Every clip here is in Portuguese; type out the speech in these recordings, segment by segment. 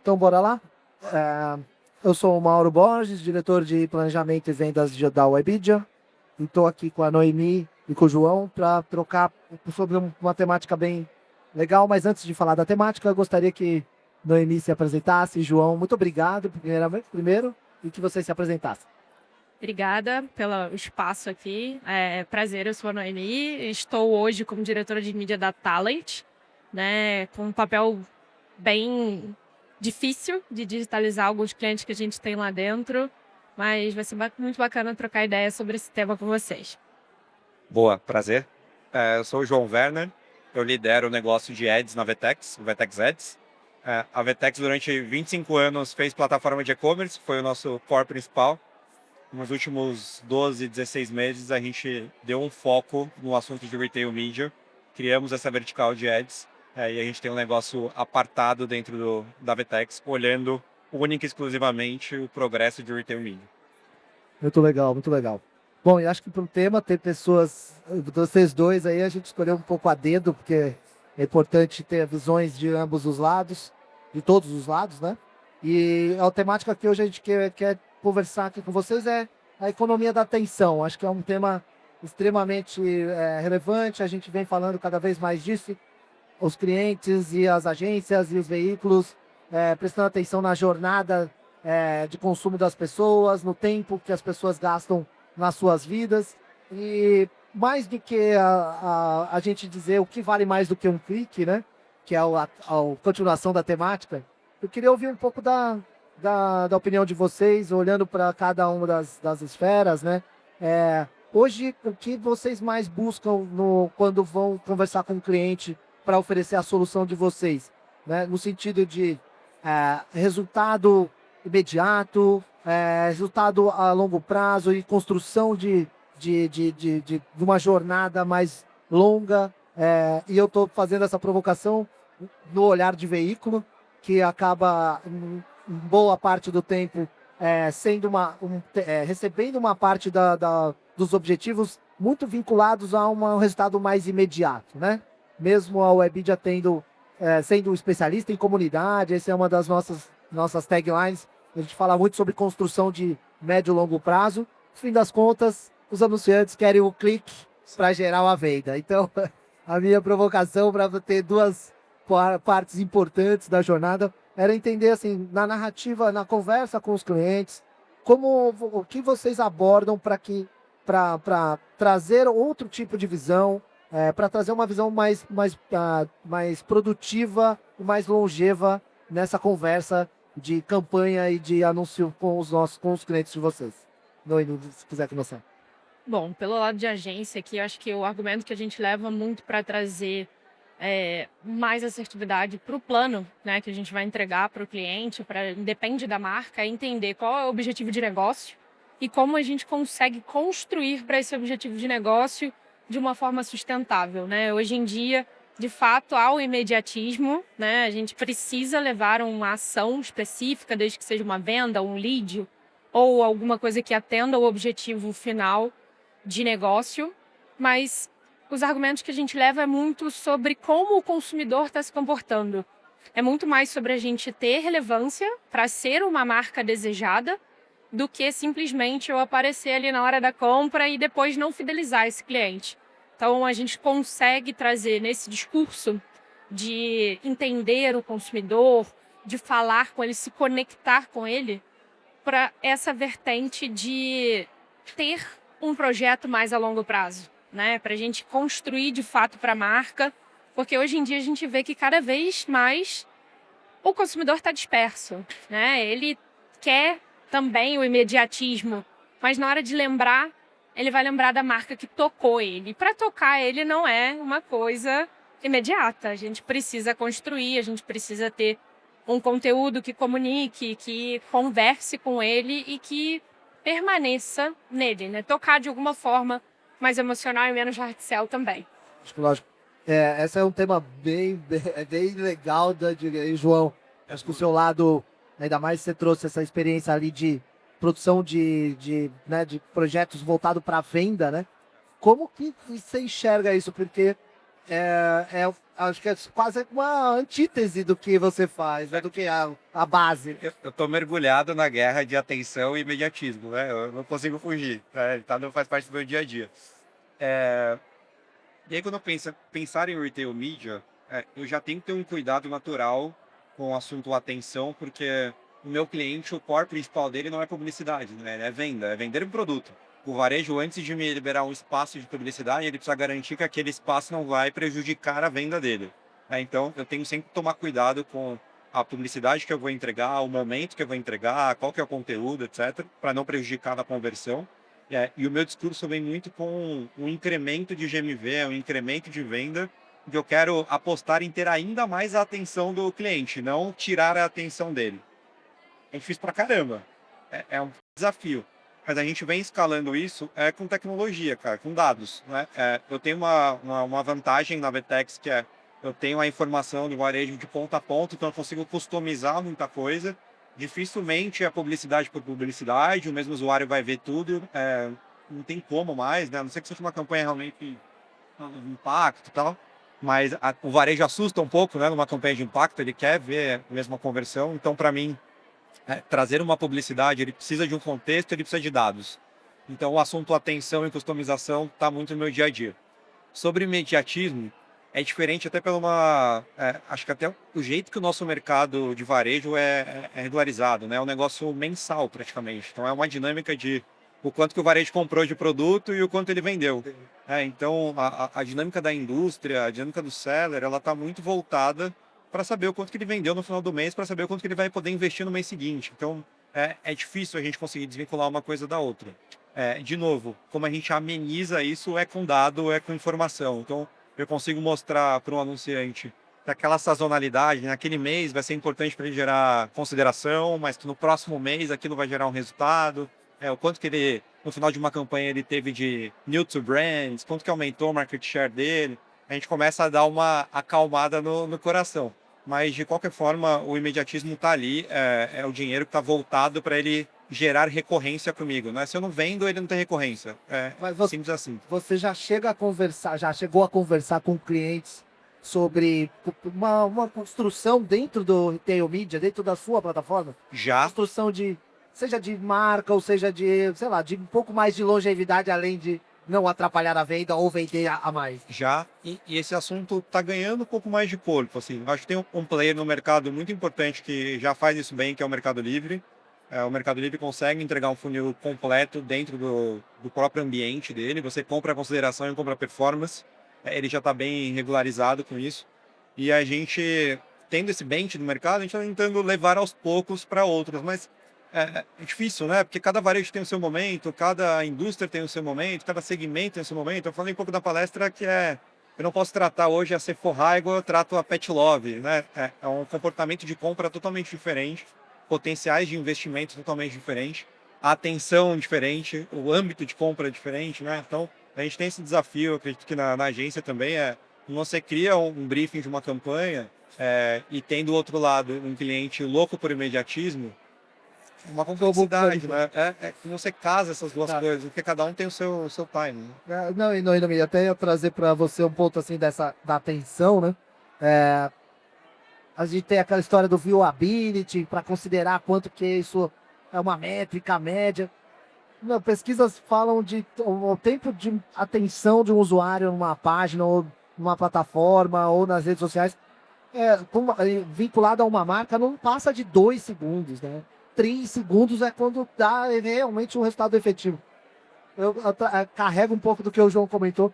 então bora lá. Eu sou o Mauro Borges, diretor de planejamento e vendas da Webidia. E estou aqui com a Noemi e com o João para trocar sobre uma temática bem legal. Mas antes de falar da temática, eu gostaria que Noemi se apresentasse. João, muito obrigado primeiro e que vocês se apresentassem. Obrigada pelo espaço aqui. Prazer, eu sou a Noemi. Estou hoje como diretora de mídia da Talent, né, com um papel bem difícil de digitalizar alguns clientes que a gente tem lá dentro, mas vai ser muito bacana trocar ideias sobre esse tema com vocês. Boa, prazer. Eu sou o João Werner, eu lidero o negócio de ads na Vetex, o Vetex Ads. A Vetex durante 25 anos fez plataforma de e-commerce, foi o nosso core principal. Nos últimos 12, 16 meses a gente deu um foco no assunto de retail media, criamos essa vertical de ads e a gente tem um negócio apartado dentro da Vetex, olhando única e exclusivamente o progresso de retail media. Muito legal, muito legal. Bom, eu acho que para o tema ter pessoas, vocês dois aí, a gente escolheu um pouco a dedo, porque é importante ter visões de ambos os lados, de todos os lados, né? E a temática que hoje a gente quer conversar aqui com vocês é a economia da atenção. Acho que é um tema extremamente relevante, a gente vem falando cada vez mais disso, os clientes e as agências e os veículos prestando atenção na jornada de consumo das pessoas, no tempo que as pessoas gastam nas suas vidas. E mais do que a gente dizer o que vale mais do que um clique, né? Que é a continuação da temática, eu queria ouvir um pouco da opinião de vocês, olhando para cada uma das esferas, né? Hoje, o que vocês mais buscam quando vão conversar com o cliente para oferecer a solução de vocês, né? No sentido de resultado imediato, resultado a longo prazo e construção de uma jornada mais longa. E eu estou fazendo essa provocação no olhar de veículo, que acaba, em boa parte do tempo, sendo recebendo uma parte dos objetivos muito vinculados a um resultado mais imediato, né? Mesmo a Webidia sendo um especialista em comunidade, essa é uma das nossas taglines. A gente fala muito sobre construção de médio e longo prazo. No fim das contas, os anunciantes querem o clique para gerar uma venda. Então, a minha provocação para ter duas partes importantes da jornada era entender, assim, na narrativa, na conversa com os clientes, o que vocês abordam para trazer outro tipo de visão, para trazer uma visão mais produtiva e mais longeva nessa conversa de campanha e de anúncio com os clientes de vocês. Noemi, se quiser começar. Bom, pelo lado de agência aqui, eu acho que o argumento que a gente leva muito para trazer mais assertividade para o plano, né, que a gente vai entregar para o cliente, depende da marca, é entender qual é o objetivo de negócio e como a gente consegue construir para esse objetivo de negócio de uma forma sustentável, né? Hoje em dia, de fato, há o imediatismo, né? A gente precisa levar uma ação específica, desde que seja uma venda, um lead ou alguma coisa que atenda ao objetivo final de negócio, mas os argumentos que a gente leva é muito sobre como o consumidor está se comportando. É muito mais sobre a gente ter relevância para ser uma marca desejada do que simplesmente eu aparecer ali na hora da compra e depois não fidelizar esse cliente. Então, a gente consegue trazer nesse discurso de entender o consumidor, de falar com ele, se conectar com ele, para essa vertente de ter um projeto mais a longo prazo, né? Para a gente construir de fato para a marca, porque hoje em dia a gente vê que cada vez mais o consumidor está disperso, né? Ele quer também o imediatismo, mas na hora de lembrar, ele vai lembrar da marca que tocou ele. Para tocar ele não é uma coisa imediata, a gente precisa construir, a gente precisa ter um conteúdo que comunique, que converse com ele e que permaneça nele, né? Tocar de alguma forma mais emocional e menos hard sell também. Lógico. Esse é um tema bem legal, João. Acho que o seu lado, ainda mais você trouxe essa experiência ali de produção de projetos voltados para a venda, né? Como que você enxerga isso? Porque acho que é quase uma antítese do que você faz, né? Do que a base. Eu tô mergulhado na guerra de atenção e imediatismo, né? Eu não consigo fugir, né? Não faz parte do meu dia a dia. E aí, quando eu pensar em retail media, eu já tenho que ter um cuidado natural com o assunto atenção, porque o meu cliente, o core principal dele não é publicidade, né? É venda, é vender um produto. O varejo, antes de me liberar um espaço de publicidade, ele precisa garantir que aquele espaço não vai prejudicar a venda dele. Então, eu tenho sempre que tomar cuidado com a publicidade que eu vou entregar, o momento que eu vou entregar, qual que é o conteúdo, etc., para não prejudicar a conversão. E o meu discurso vem muito com um incremento de GMV, um incremento de venda, que eu quero apostar em ter ainda mais a atenção do cliente, não tirar a atenção dele. É difícil pra caramba. É um desafio. Mas a gente vem escalando isso com tecnologia, cara, com dados, né? Eu tenho uma vantagem na Vetex, que eu tenho a informação do varejo de ponta a ponta, então eu consigo customizar muita coisa. Dificilmente é publicidade por publicidade, o mesmo usuário vai ver tudo, não tem como mais, né? A não ser que seja uma campanha realmente de impacto e tal, mas o varejo assusta um pouco, né? Numa campanha de impacto, ele quer ver a mesma conversão, então para mim, trazer uma publicidade, ele precisa de um contexto, ele precisa de dados. Então o assunto atenção e customização está muito no meu dia a dia. Sobre imediatismo, é diferente até acho que até o jeito que o nosso mercado de varejo é regularizado, né? É um negócio mensal praticamente. Então é uma dinâmica de o quanto que o varejo comprou de produto e o quanto ele vendeu. Então a dinâmica da indústria, a dinâmica do seller, ela está muito voltada para saber o quanto que ele vendeu no final do mês, para saber o quanto que ele vai poder investir no mês seguinte. Então é difícil a gente conseguir desvincular uma coisa da outra. De novo, como a gente ameniza isso é com dado, é com informação. Então eu consigo mostrar para um anunciante que aquela sazonalidade, naquele mês vai ser importante para ele gerar consideração, mas que no próximo mês aquilo vai gerar um resultado. O quanto que ele, no final de uma campanha, ele teve de new to brands, quanto que aumentou o market share dele. A gente começa a dar uma acalmada no coração. Mas, de qualquer forma, o imediatismo está ali, é o dinheiro que está voltado para ele gerar recorrência comigo, né? Se eu não vendo, ele não tem recorrência. Mas Simples assim. você já chegou a conversar com clientes sobre uma construção dentro do retail media, dentro da sua plataforma? Já. Construção seja de marca ou seja de, sei lá, de um pouco mais de longevidade, além de não atrapalhar a venda ou vender a mais. Já, e esse assunto está ganhando um pouco mais de corpo, assim. Acho que tem um player no mercado muito importante que já faz isso bem, que é o Mercado Livre. O Mercado Livre consegue entregar um funil completo dentro do próprio ambiente dele. Você compra a consideração e compra a performance. Ele já está bem regularizado com isso. E a gente, tendo esse bench no mercado, a gente está tentando levar aos poucos para outros. Mas é difícil, né? Porque cada varejo tem o seu momento, cada indústria tem o seu momento, cada segmento tem o seu momento. Eu falei um pouco da palestra que eu não posso tratar hoje a Sephora igual eu trato a Pet Love, né? É um comportamento de compra totalmente diferente, potenciais de investimento totalmente diferentes, a atenção diferente, o âmbito de compra é diferente, né? Então, a gente tem esse desafio, eu acredito que na agência também você cria um briefing de uma campanha e tem do outro lado um cliente louco por imediatismo, uma complexidade, né? Você casa essas duas coisas, porque cada um tem o seu time. Né? Não, e até ia trazer para você um ponto assim da atenção, né? A gente tem aquela história do viewability para considerar quanto que isso é uma métrica média. Não, pesquisas falam de o tempo de atenção de um usuário numa página ou numa plataforma ou nas redes sociais vinculado a uma marca não passa de 2 segundos, né? 3 segundos é quando dá realmente um resultado efetivo. Eu carrego um pouco do que o João comentou.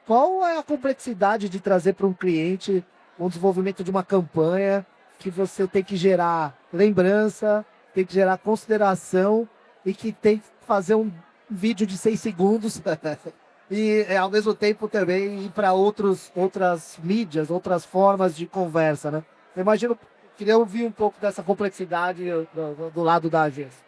Qual é a complexidade de trazer para um cliente o desenvolvimento de uma campanha que você tem que gerar lembrança, tem que gerar consideração e que tem que fazer um vídeo de 6 segundos e ao mesmo tempo também ir para outras mídias, outras formas de conversa, né? Eu imagino, queria ouvir um pouco dessa complexidade do lado da agência.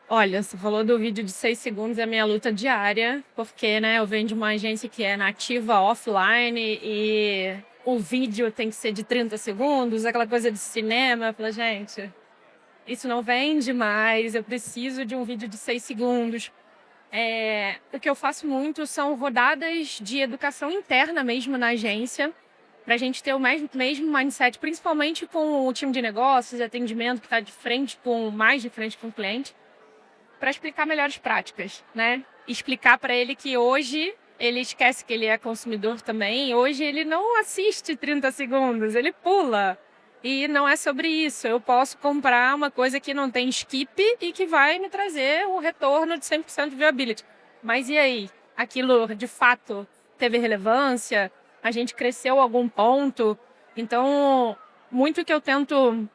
Olha, você falou do vídeo de 6 segundos, é a minha luta diária, porque, né, eu venho de uma agência que é nativa offline e o vídeo tem que ser de 30 segundos, aquela coisa de cinema. Eu falo, gente, isso não vende mais, eu preciso de um vídeo de 6 segundos. O que eu faço muito são rodadas de educação interna mesmo na agência, para a gente ter o mesmo mindset, principalmente com o time de negócios e atendimento que está mais de frente com o cliente, para explicar melhores práticas, né? Explicar para ele que hoje ele esquece que ele é consumidor também. Hoje ele não assiste 30 segundos, ele pula. E não é sobre isso. Eu posso comprar uma coisa que não tem skip e que vai me trazer um retorno de 100% de viability. Mas e aí? Aquilo de fato teve relevância? A gente cresceu a algum ponto? Então, muito que eu tento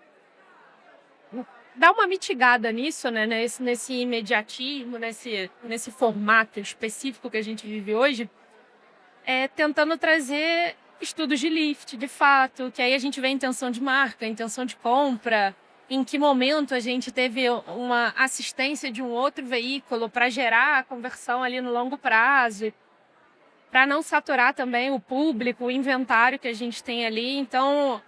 dar uma mitigada nisso, né? Nesse imediatismo, nesse formato específico que a gente vive hoje, tentando trazer estudos de lift, de fato, que aí a gente vê a intenção de marca, a intenção de compra, em que momento a gente teve uma assistência de um outro veículo para gerar a conversão ali no longo prazo, para não saturar também o público, o inventário que a gente tem ali. Então,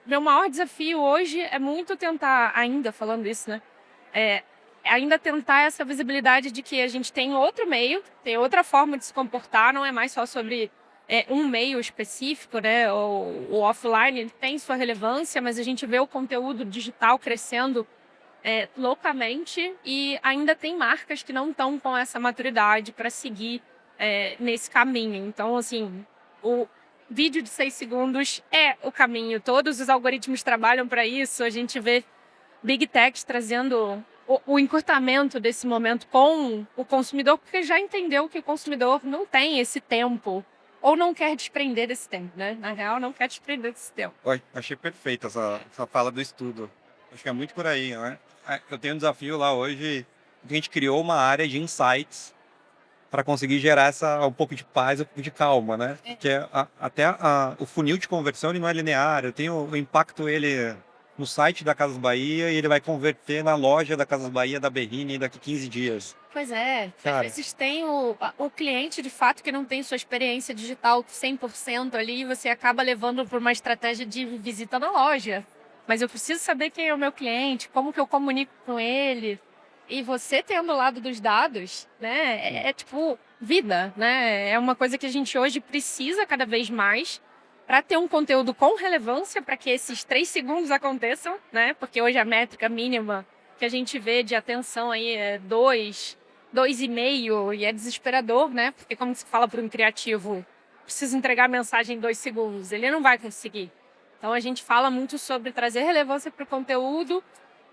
meu maior desafio hoje é muito tentar, ainda falando isso, né? Ainda tentar essa visibilidade de que a gente tem outro meio, tem outra forma de se comportar, não é mais só sobre um meio específico, né? O offline tem sua relevância, mas a gente vê o conteúdo digital crescendo loucamente e ainda tem marcas que não estão com essa maturidade para seguir nesse caminho. Então, assim, o vídeo de 6 segundos é o caminho. Todos os algoritmos trabalham para isso. A gente vê Big Techs trazendo o encurtamento desse momento com o consumidor, porque já entendeu que o consumidor não tem esse tempo ou não quer desprender desse tempo, né? Na real, não quer desprender desse tempo. Oi, achei perfeita essa fala do estudo. Acho que é muito por aí, né? Eu tenho um desafio lá hoje, a gente criou uma área de insights para conseguir gerar um pouco de paz, um pouco de calma, né? Porque o funil de conversão ele não é linear, eu tenho o impacto ele no site da Casas Bahia e ele vai converter na loja da Casas Bahia da Berrini daqui 15 dias. Pois é, Cara. Às vezes tem o cliente de fato que não tem sua experiência digital 100% ali e você acaba levando por uma estratégia de visita na loja. Mas eu preciso saber quem é o meu cliente, como que eu comunico com ele. E você tendo o lado dos dados, né, tipo vida, né? É uma coisa que a gente hoje precisa cada vez mais para ter um conteúdo com relevância para que esses 3 segundos aconteçam, né? Porque hoje a métrica mínima que a gente vê de atenção aí é 2,5 e é desesperador, né? Porque como se fala para um criativo, precisa entregar a mensagem em 2 segundos, ele não vai conseguir. Então a gente fala muito sobre trazer relevância para o conteúdo,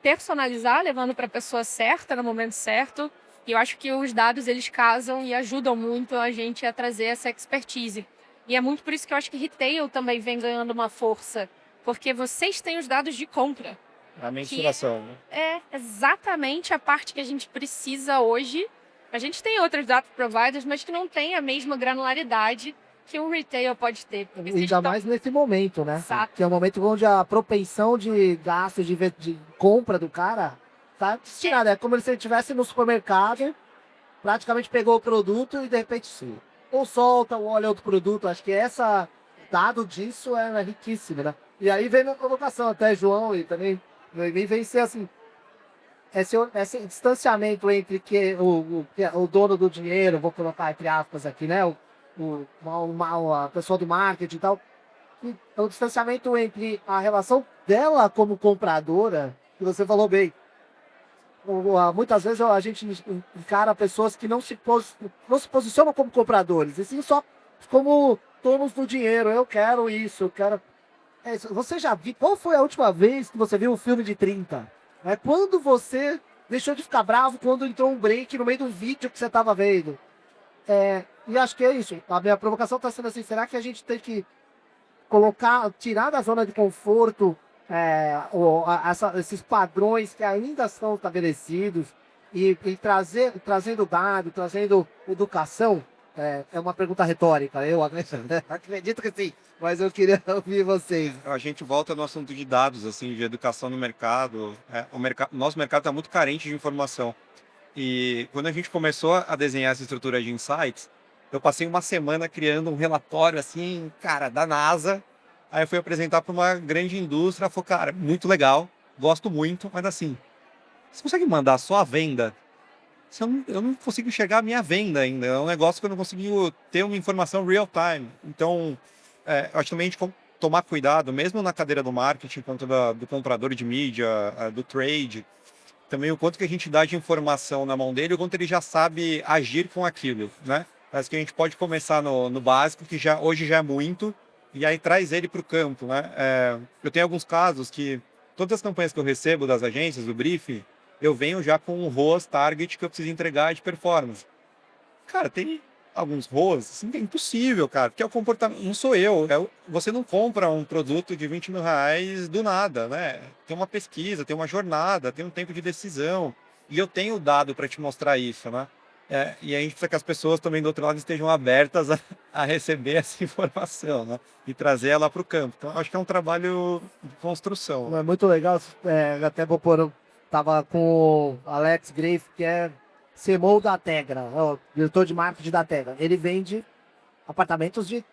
personalizar, levando para a pessoa certa, no momento certo. E eu acho que os dados, eles casam e ajudam muito a gente a trazer essa expertise. E é muito por isso que eu acho que retail também vem ganhando uma força. Porque vocês têm os dados de compra. A mensuração, né? É exatamente a parte que a gente precisa hoje. A gente tem outros data providers, mas que não tem a mesma granularidade que um retail pode ter. Ainda mais nesse momento, né? Exato. Que é o momento onde a propensão de gasto, de compra do cara tá destinada. É como se ele estivesse no supermercado, praticamente pegou o produto e de repente ou solta ou olha outro produto. Acho que dado disso é riquíssimo, né? E aí vem minha provocação até, João, e também vem ser assim, esse distanciamento entre o dono do dinheiro, vou colocar entre aspas aqui, né? A pessoa do marketing e tal. E o distanciamento entre a relação dela como compradora, que você falou bem. Muitas vezes a gente encara pessoas que não se posicionam como compradores, e sim só como donos do dinheiro. Eu quero isso, eu quero... Você já viu? Qual foi a última vez que você viu um filme de 30? Quando você deixou de ficar bravo quando entrou um break no meio do vídeo que você estava vendo? E acho que é isso. A minha provocação está sendo assim, será que a gente tem que tirar da zona de conforto esses padrões que ainda são estabelecidos e trazendo dado, trazendo educação? É uma pergunta retórica, eu acredito que sim, mas eu queria ouvir vocês. A gente volta no assunto de dados, assim, de educação no mercado. Nosso mercado está muito carente de informação. E quando a gente começou a desenhar essa estrutura de insights, eu passei uma semana criando um relatório, assim, cara, da NASA. Aí eu fui apresentar para uma grande indústria, falou, cara, muito legal, gosto muito, mas assim, você consegue mandar só a venda? Eu não consigo enxergar a minha venda ainda, é um negócio que eu não consigo ter uma informação real time. Então, eu acho também a gente tomar cuidado, mesmo na cadeira do marketing, quanto do comprador de mídia, do trade, também o quanto que a gente dá de informação na mão dele, o quanto ele já sabe agir com aquilo, né? Parece que a gente pode começar no básico, que hoje já é muito, e aí traz ele para o campo, né? Eu tenho alguns casos que todas as campanhas que eu recebo das agências, do briefing, eu venho já com um ROAS target que eu preciso entregar de performance. Cara, tem alguns ROAS, assim, que é impossível, cara, porque é o comportamento, não sou eu, você não compra um produto de 20 mil reais do nada, né? Tem uma pesquisa, tem uma jornada, tem um tempo de decisão, e eu tenho dado para te mostrar isso, né? E a gente precisa que as pessoas também do outro lado estejam abertas a receber essa informação, né? E trazer ela para o campo. Então, acho que é um trabalho de construção. É muito legal, até vou pôr, tava com o Alex Grafe, que é CMO da Tegra, é o diretor de marketing da Tegra. Ele vende apartamentos de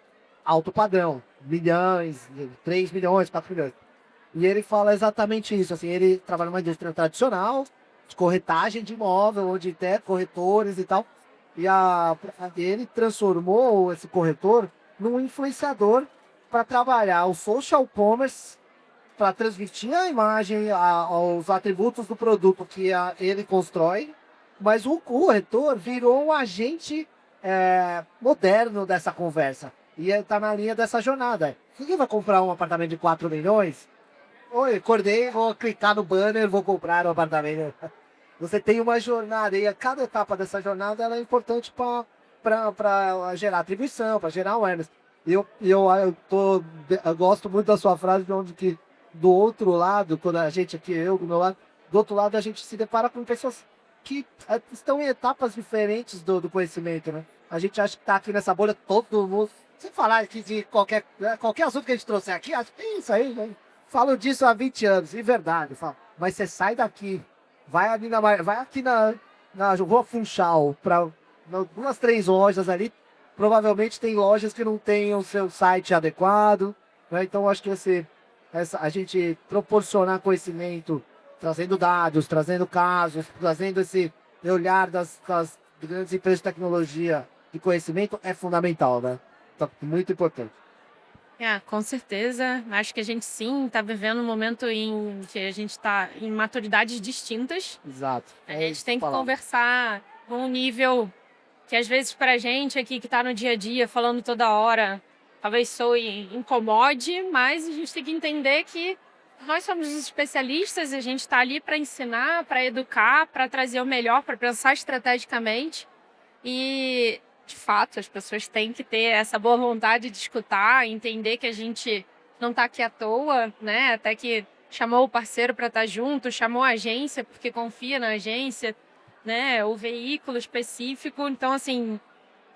alto padrão, milhões, 3 milhões, 4 milhões. E ele fala exatamente isso, assim, ele trabalha numa indústria tradicional, de corretagem de imóvel, onde tem corretores e tal, e ele transformou esse corretor num influenciador para trabalhar o social commerce, para transmitir a imagem, os atributos do produto que ele constrói, mas o corretor virou um agente moderno dessa conversa. E está na linha dessa jornada. Quem vai comprar um apartamento de 4 milhões? Oi, acordei, vou clicar no banner, vou comprar um apartamento. Você tem uma jornada e cada etapa dessa jornada ela é importante para gerar atribuição, para gerar awareness. Eu gosto muito da sua frase, de onde que do outro lado, quando a gente aqui, eu do meu lado, do outro lado a gente se depara com pessoas que estão em etapas diferentes do conhecimento, né? A gente acha que está aqui nessa bolha, todo mundo, sem falar aqui de qualquer assunto que a gente trouxer aqui, acho que é isso aí, né? Falo disso há 20 anos, em verdade, mas você sai daqui, vai aqui na Rua Funchal, para umas 3 lojas ali, provavelmente tem lojas que não têm o seu site adequado, né? Então acho que a gente proporcionar conhecimento, trazendo dados, trazendo casos, trazendo esse olhar das grandes empresas de tecnologia de conhecimento é fundamental, né? Tá muito importante. Com certeza. Acho que a gente sim está vivendo um momento em que a gente está em maturidades distintas. Exato. A gente tem que conversar com um nível que às vezes para a gente aqui que está no dia a dia, falando toda hora, talvez soe incomode, mas a gente tem que entender que nós somos os especialistas e a gente está ali para ensinar, para educar, para trazer o melhor, para pensar estrategicamente. E, de fato, as pessoas têm que ter essa boa vontade de escutar, entender que a gente não está aqui à toa, né? Até que chamou o parceiro para estar junto, chamou a agência porque confia na agência, né? O veículo específico. Então, assim,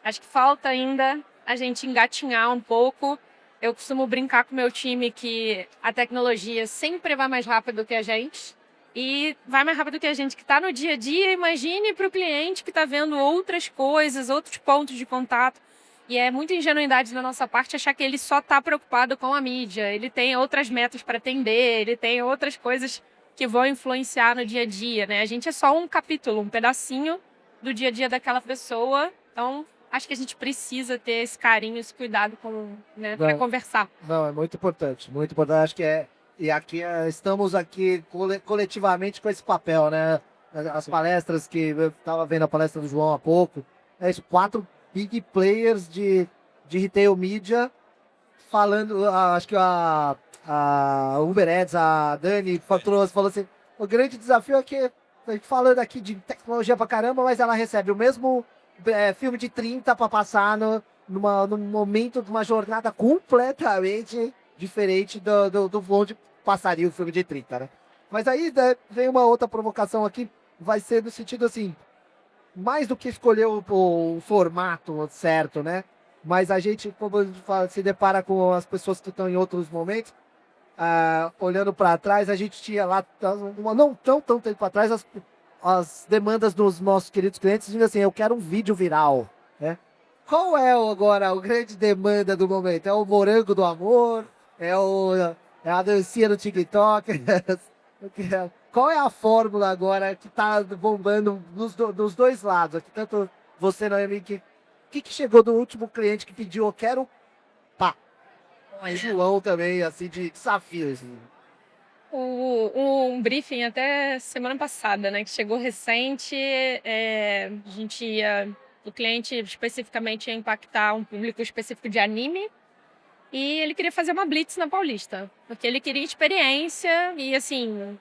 acho que falta ainda a gente engatinhar um pouco. Eu costumo brincar com o meu time que a tecnologia sempre vai mais rápido que a gente e vai mais rápido que a gente que está no dia a dia. Imagine para o cliente que está vendo outras coisas, outros pontos de contato. E é muita ingenuidade da nossa parte achar que ele só está preocupado com a mídia. Ele tem outras metas para atender, ele tem outras coisas que vão influenciar no dia a dia, né? A gente é só um capítulo, um pedacinho do dia a dia daquela pessoa. Então, acho que a gente precisa ter esse carinho, esse cuidado para conversar. Não, é muito importante, muito importante. Acho que e aqui estamos aqui coletivamente com esse papel, né? As palestras que eu estava vendo a palestra do João há pouco, isso, 4 big players de retail media falando, acho que a UberEds, a Dani falou assim, o grande desafio é que a gente falando aqui de tecnologia pra caramba, mas ela recebe o mesmo filme de 30 para passar num momento de uma jornada completamente diferente do onde passaria o filme de 30, né? Mas aí vem uma outra provocação aqui, vai ser no sentido assim, mais do que escolher o formato certo, né? Mas a gente, como a gente fala, se depara com as pessoas que estão em outros momentos, olhando para trás, a gente tinha lá, não tão tempo para trás, as demandas dos nossos queridos clientes dizendo assim, eu quero um vídeo viral, né? Qual é agora a grande demanda do momento? É o morango do amor? É a dancinha do TikTok? Qual é a fórmula agora que está bombando dos dois lados? Aqui, tanto você, Noemi, que chegou do último cliente que pediu, eu quero, pá, Olha, João também, assim, de desafio. Assim. um briefing até semana passada, né, que chegou recente, a gente o cliente especificamente ia impactar um público específico de anime, e ele queria fazer uma blitz na Paulista, porque ele queria experiência e, assim,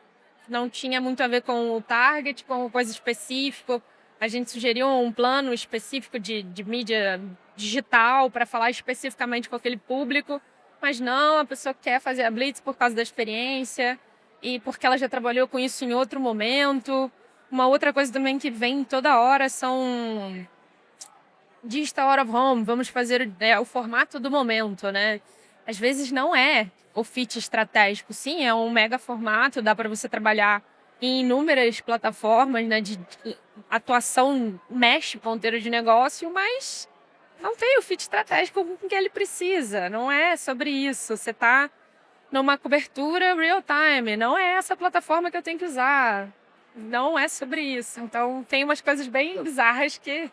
não tinha muito a ver com o target, com coisa específica. A gente sugeriu um plano específico de mídia digital para falar especificamente com aquele público, mas não, a pessoa quer fazer a blitz por causa da experiência e porque ela já trabalhou com isso em outro momento. Uma outra coisa também que vem toda hora são digital out of home, vamos fazer o formato do momento, né? Às vezes não é o fit estratégico. Sim, é um mega formato, dá para você trabalhar em inúmeras plataformas, né? De atuação mexe ponteiro de negócio, mas não tem o fit estratégico com que ele precisa. Não é sobre isso. Você está numa cobertura real time, não é essa plataforma que eu tenho que usar. Não é sobre isso. Então tem umas coisas bem bizarras que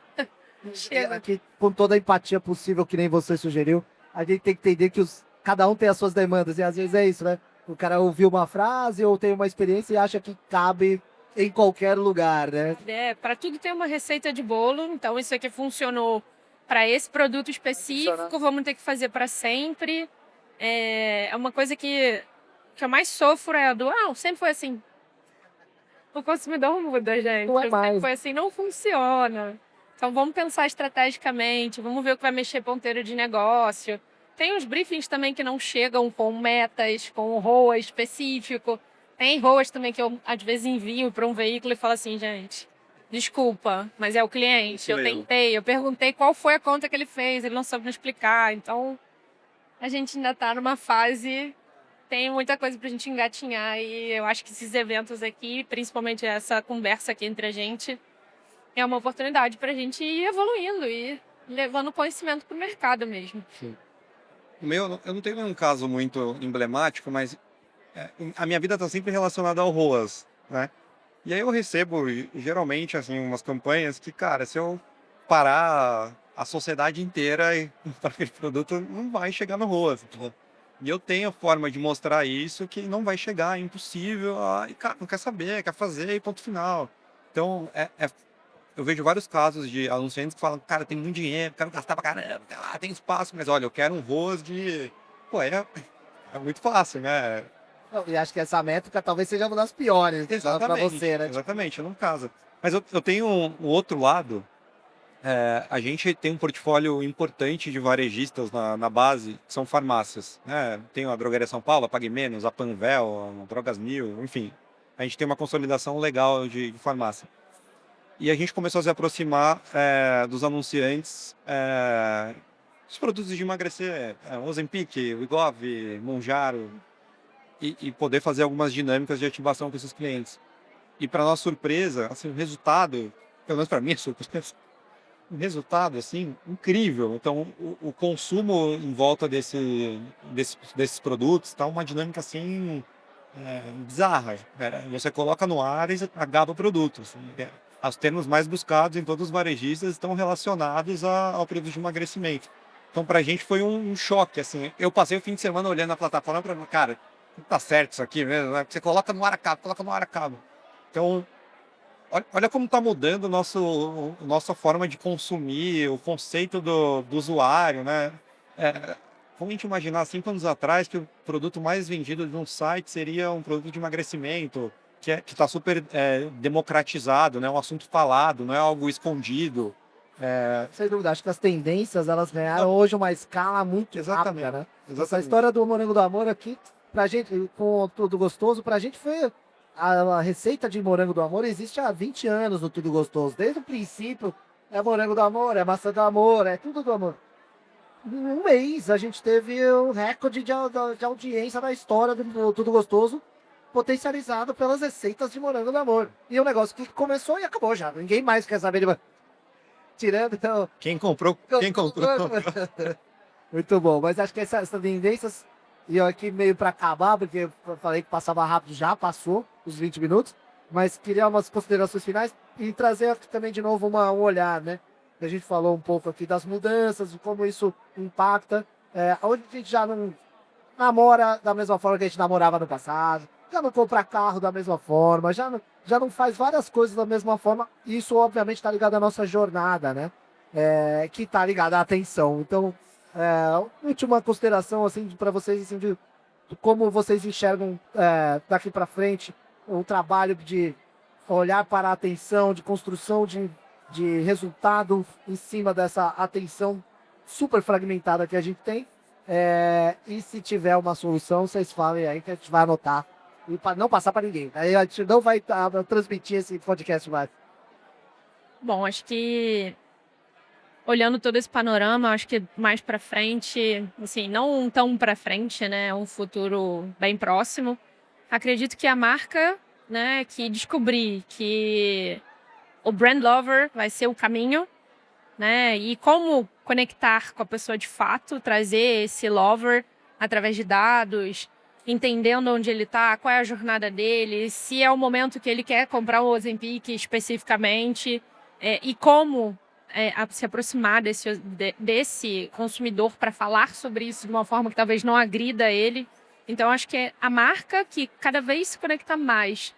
chega. Aqui, com toda a empatia possível, que nem você sugeriu, a gente tem que entender que cada um tem as suas demandas, e às vezes é isso, né? O cara ouviu uma frase ou tem uma experiência e acha que cabe em qualquer lugar, né? Para tudo tem uma receita de bolo, então isso aqui funcionou para esse produto específico, vamos ter que fazer para sempre. É uma coisa que eu mais sofro é a do, sempre foi assim. O consumidor muda, gente. Não é Sempre mais. foi assim, não funciona. Então vamos pensar estrategicamente, vamos ver o que vai mexer ponteiro de negócio. Tem uns briefings também que não chegam com metas, com ROAS específico. Tem ROAS também que eu, às vezes, envio para um veículo e falo assim, gente, desculpa, mas é o cliente. Eu tentei, eu perguntei qual foi a conta que ele fez, ele não soube me explicar. Então, a gente ainda está numa fase, tem muita coisa para a gente engatinhar. E eu acho que esses eventos aqui, principalmente essa conversa aqui entre a gente, é uma oportunidade para a gente ir evoluindo e levando conhecimento para o mercado mesmo. Sim. Eu não tenho nenhum caso muito emblemático, mas a minha vida está sempre relacionada ao ROAS, né? E aí eu recebo, geralmente, assim, umas campanhas que, cara, se eu parar a sociedade inteira para aquele produto, não vai chegar no ROAS. Entendeu? E eu tenho forma de mostrar isso que não vai chegar, é impossível. E, cara, não quer saber, quer fazer e ponto final. Então, eu vejo vários casos de anunciantes que falam, cara, tem muito dinheiro, quero gastar pra caramba, tem espaço, mas olha, eu quero um ROAS de... Pô, é muito fácil, né? Não, e acho que essa métrica talvez seja uma das piores para você, né? Exatamente, não casa. Mas eu tenho um outro lado. A gente tem um portfólio importante de varejistas na base, que são farmácias. Né? Tem a Drogaria São Paulo, a Pague Menos, a Panvel, a Drogas Mil, enfim. A gente tem uma consolidação legal de farmácia. E a gente começou a se aproximar dos anunciantes, dos produtos de emagrecer, Ozempic, Wegovy, Mounjaro, e poder fazer algumas dinâmicas de ativação com esses clientes. E para nossa surpresa, assim, o resultado, pelo menos para mim, é surpresa, um resultado assim incrível. Então, o consumo em volta desses produtos está uma dinâmica assim bizarra. Você coloca no ar e acaba o produto. Assim, os termos mais buscados em todos os varejistas estão relacionados ao período de emagrecimento. Então, para a gente foi um choque. Assim, eu passei o fim de semana olhando a plataforma para cara, não tá certo isso aqui mesmo, né? Você coloca no ar, acaba. Então, olha como está mudando nossa forma de consumir, o conceito do usuário, né? Como a gente imaginar 5 anos atrás que o produto mais vendido de um site seria um produto de emagrecimento, que está super democratizado, né? Um assunto falado, não é algo escondido. Sem dúvida, acho que as tendências elas ganharam hoje uma escala muito rápida, né? Essa história do Morango do Amor aqui, pra gente, com o Tudo Gostoso, pra gente foi... A receita de morango do amor existe há 20 anos no Tudo Gostoso. Desde o princípio, é morango do amor, é maçã do amor, é tudo do amor. Em um mês, a gente teve o recorde de audiência da história do Tudo Gostoso, potencializado pelas receitas de morango do amor. E é um negócio que começou e acabou já. Ninguém mais quer saber de... Tirando, então... Quem comprou. Muito bom, mas acho que essas tendências... E eu aqui meio para acabar, porque eu falei que passava rápido, já passou os 20 minutos, mas queria umas considerações finais e trazer aqui também de novo um olhar, né? A gente falou um pouco aqui das mudanças, de como isso impacta, onde a gente já não namora da mesma forma que a gente namorava no passado, já não compra carro da mesma forma, já não faz várias coisas da mesma forma. Isso, obviamente, está ligado à nossa jornada, né? Que está ligada à atenção. Então, última consideração, assim, para vocês, assim, de como vocês enxergam daqui para frente o trabalho de olhar para a atenção, de construção de resultado em cima dessa atenção super fragmentada que a gente tem. E se tiver uma solução, vocês falem aí que a gente vai anotar e para não passar para ninguém. Aí a gente não vai transmitir esse podcast mais. Bom, acho que olhando todo esse panorama, acho que mais para frente, assim, não tão para frente, né, um futuro bem próximo, acredito que a marca, né, que descobrir que o brand lover vai ser o caminho, né, e como conectar com a pessoa de fato, trazer esse lover através de dados, entendendo onde ele está, qual é a jornada dele, se é o momento que ele quer comprar o Ozempic especificamente, e como se aproximar desse consumidor para falar sobre isso de uma forma que talvez não agrida ele. Então, acho que é a marca que cada vez se conecta mais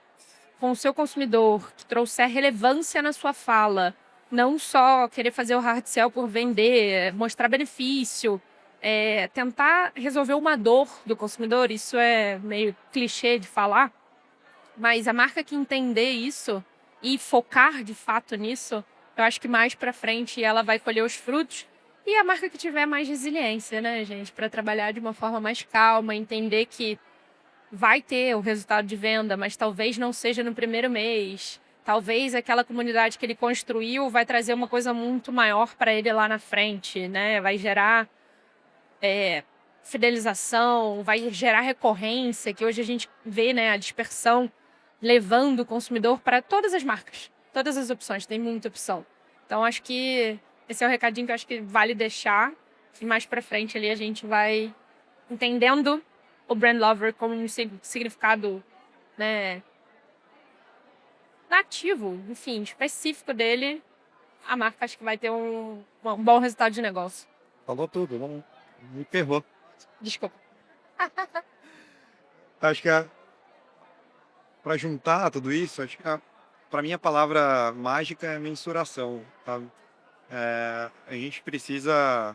com o seu consumidor, que trouxer relevância na sua fala, não só querer fazer o hard sell por vender, mostrar benefício, tentar resolver uma dor do consumidor. Isso é meio clichê de falar, mas a marca que entender isso e focar de fato nisso, eu acho que mais para frente ela vai colher os frutos. E a marca que tiver mais resiliência, né, gente, para trabalhar de uma forma mais calma, entender que vai ter o resultado de venda, mas talvez não seja no primeiro mês. Talvez aquela comunidade que ele construiu vai trazer uma coisa muito maior para ele lá na frente, né? Vai gerar fidelização, vai gerar recorrência, que hoje a gente vê, né, a dispersão levando o consumidor para todas as marcas, todas as opções, tem muita opção. Então, acho que esse é o recadinho que eu acho que vale deixar, e mais para frente ali a gente vai entendendo o brand lover como um significado, né, nativo, enfim, específico dele, a marca acho que vai ter um bom resultado de negócio. Falou tudo, não me ferrou. Desculpa. Acho que para juntar tudo isso, acho que para mim a palavra mágica é mensuração. Tá? A gente precisa,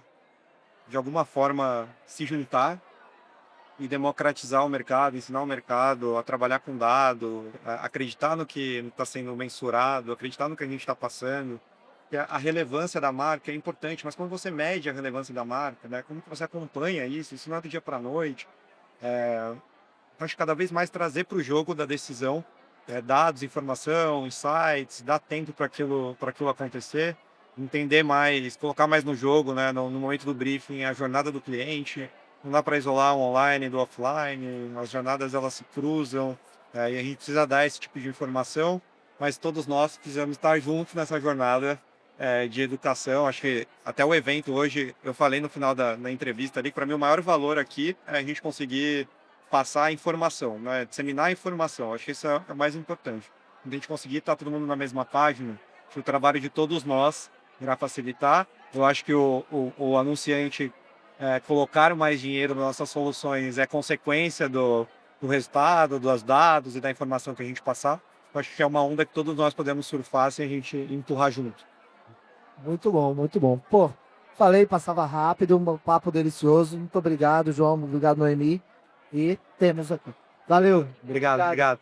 de alguma forma, se juntar e democratizar o mercado, ensinar o mercado a trabalhar com dado, acreditar no que está sendo mensurado, acreditar no que a gente está passando. Que a relevância da marca é importante, mas como você mede a relevância da marca, né? Como que você acompanha isso não é do dia para a noite. Acho que cada vez mais trazer para o jogo da decisão dados, informação, insights, dar tempo para aquilo acontecer, entender mais, colocar mais no jogo, né? No momento do briefing, a jornada do cliente. Não dá para isolar o online do offline, as jornadas elas se cruzam, e a gente precisa dar esse tipo de informação, mas todos nós precisamos estar juntos nessa jornada de educação. Acho que até o evento hoje, eu falei no final da entrevista ali, que para mim o maior valor aqui é a gente conseguir passar a informação, né? Disseminar a informação. Acho que isso é o mais importante. A gente conseguir estar todo mundo na mesma página, que o trabalho de todos nós irá facilitar. Eu acho que o anunciante colocar mais dinheiro nas nossas soluções é consequência do resultado, dos dados e da informação que a gente passar. Eu acho que é uma onda que todos nós podemos surfar se a gente empurrar junto. Muito bom, muito bom. Pô, falei, passava rápido, um papo delicioso. Muito obrigado, João. Obrigado, Noemi. E temos aqui. Valeu. Obrigado.